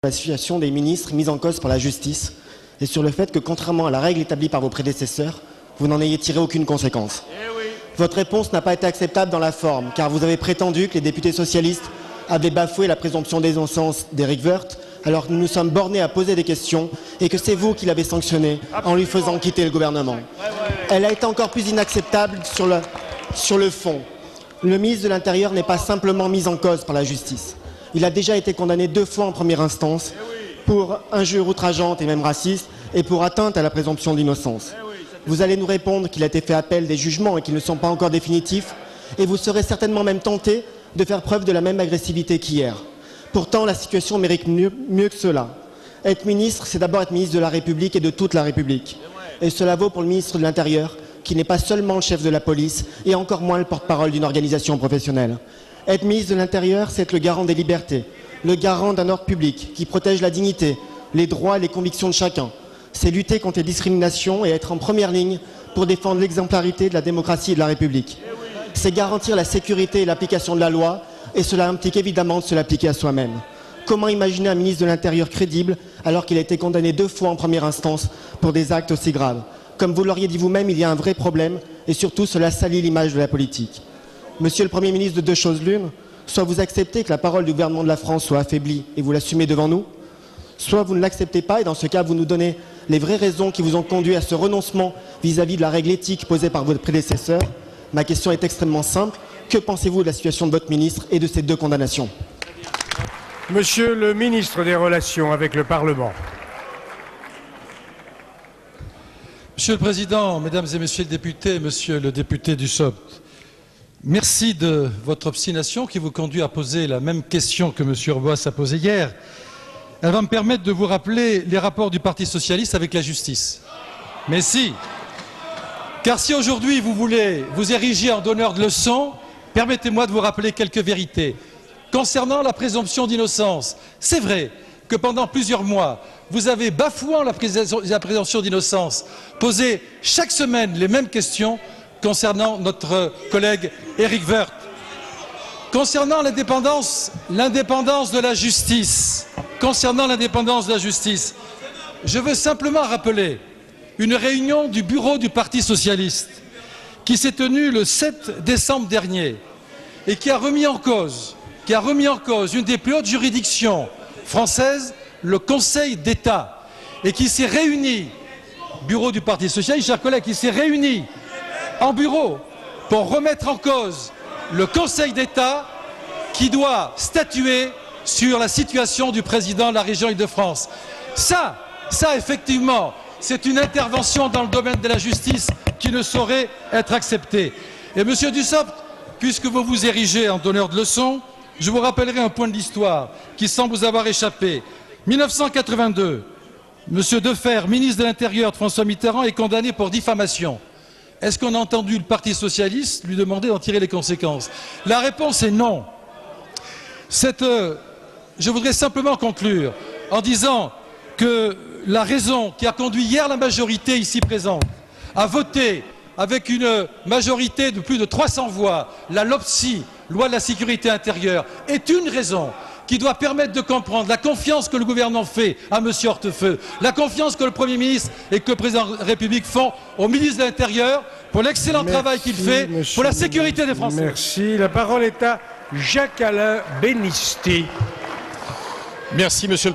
la situation des ministres mis en cause par la justice et sur le fait que, contrairement à la règle établie par vos prédécesseurs, vous n'en ayez tiré aucune conséquence. Votre réponse n'a pas été acceptable dans la forme, car vous avez prétendu que les députés socialistes avaient bafoué la présomption d'innocence d'Éric Woerth, alors que nous nous sommes bornés à poser des questions et que c'est vous qui l'avez sanctionné en lui faisant quitter le gouvernement. Elle a été encore plus inacceptable sur le fond. Le ministre de l'Intérieur n'est pas simplement mis en cause par la justice. Il a déjà été condamné 2 fois en première instance pour injure outrageante et même raciste et pour atteinte à la présomption d'innocence. Vous allez nous répondre qu'il a été fait appel des jugements et qu'ils ne sont pas encore définitifs et vous serez certainement même tenté de faire preuve de la même agressivité qu'hier. Pourtant, la situation mérite mieux que cela. Être ministre, c'est d'abord être ministre de la République et de toute la République. Et cela vaut pour le ministre de l'Intérieur, qui n'est pas seulement le chef de la police et encore moins le porte-parole d'une organisation professionnelle. Être ministre de l'Intérieur, c'est être le garant des libertés, le garant d'un ordre public qui protège la dignité, les droits et les convictions de chacun. C'est lutter contre les discriminations et être en première ligne pour défendre l'exemplarité de la démocratie et de la République. C'est garantir la sécurité et l'application de la loi, et cela implique évidemment de se l'appliquer à soi-même. Comment imaginer un ministre de l'Intérieur crédible alors qu'il a été condamné 2 fois en première instance pour des actes aussi graves? Comme vous l'auriez dit vous-même, il y a un vrai problème et surtout cela salit l'image de la politique. Monsieur le Premier ministre, de 2 choses l'une, soit vous acceptez que la parole du gouvernement de la France soit affaiblie et vous l'assumez devant nous, soit vous ne l'acceptez pas et dans ce cas vous nous donnez les vraies raisons qui vous ont conduit à ce renoncement vis-à-vis de la règle éthique posée par votre prédécesseur. Ma question est extrêmement simple. Que pensez-vous de la situation de votre ministre et de ces 2 condamnations? Monsieur le ministre des Relations avec le Parlement. Monsieur le Président, Mesdames et Messieurs les députés, Monsieur le député Dussopt, merci de votre obstination qui vous conduit à poser la même question que Monsieur Urvoas a posée hier. Elle va me permettre de vous rappeler les rapports du Parti socialiste avec la justice. Mais si, car si aujourd'hui vous voulez vous ériger en donneur de leçons, permettez-moi de vous rappeler quelques vérités. Concernant la présomption d'innocence, c'est vrai que pendant plusieurs mois, vous avez, bafouant la présomption d'innocence, posé chaque semaine les mêmes questions concernant notre collègue Éric Woerth. Concernant l'indépendance de la justice, je veux simplement rappeler une réunion du bureau du Parti socialiste qui s'est tenue le 7 décembre dernier et qui a remis en cause une des plus hautes juridictions françaises, le Conseil d'État, et qui s'est réuni, bureau du Parti socialiste, chers collègues, qui s'est réuni en bureau pour remettre en cause le Conseil d'État qui doit statuer sur la situation du président de la région Île-de-France. Ça, effectivement, c'est une intervention dans le domaine de la justice qui ne saurait être acceptée. Et Monsieur Dussopt, puisque vous vous érigez en donneur de leçons, je vous rappellerai un point de l'histoire qui semble vous avoir échappé. 1982, Monsieur Defer, ministre de l'Intérieur de François Mitterrand, est condamné pour diffamation. Est-ce qu'on a entendu le Parti socialiste lui demander d'en tirer les conséquences? La réponse est non. Je voudrais simplement conclure en disant que la raison qui a conduit hier la majorité ici présente à voter avec une majorité de plus de 300 voix la LOPSI, loi de la sécurité intérieure, est une raison qui doit permettre de comprendre la confiance que le gouvernement fait à M. Hortefeux, la confiance que le Premier ministre et que le Président de la République font au ministre de l'Intérieur pour l'excellent travail qu'il fait pour la sécurité des Français. Merci. La parole est à Jacques-Alain Bennisti. Merci, Monsieur le